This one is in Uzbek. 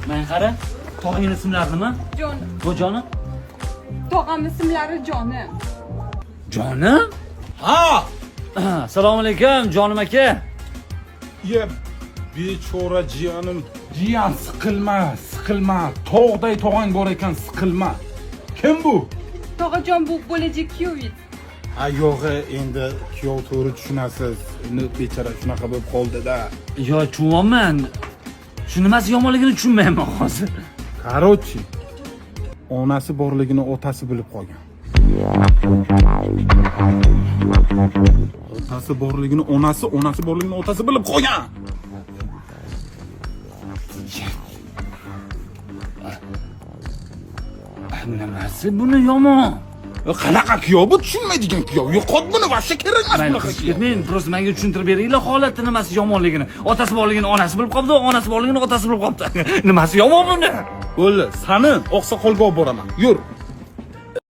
Men qara. Tog'angning ismlari nima? Jonim. Bu jonim? Tog'am ismlari Jonim. Jonim? Ha! Assalomu alaykum, jonim aka. Ye, bechora jiyanim. Jiyan siqilma. Tog'day tog'ang bor ekan, siqilma. Kim bu? Tog'ajon bu bo'lajak kuyovit. Ha, yo'g'i, endi kuyov to'g'ri tushunasiz. Endi bechora shunaqa bo'lib qoldi-da. Yo, tushunmayman. Shu nimasi yomonligini tushunmayman hozir. Qarochi. Onasi borligini otasi bilib qolgan. Otasi borligini onasi borligini otasi bilib qolgan. Nimasi buni yomon? Qanaqa kuyov bu, tushunmaydigan kuyov. Yo'qot buni, vaqti kerak emas bunaqa kuyov. Men prosta menga tushuntirib beringlar holatni nimasi yomonligini. Otasi borligini onasi bilib qoldi, onasi borligini otasi bilib qoldi. Nimasi yomon buni? Bo'ldi, sani oqsoqolga olib boraman. Yur.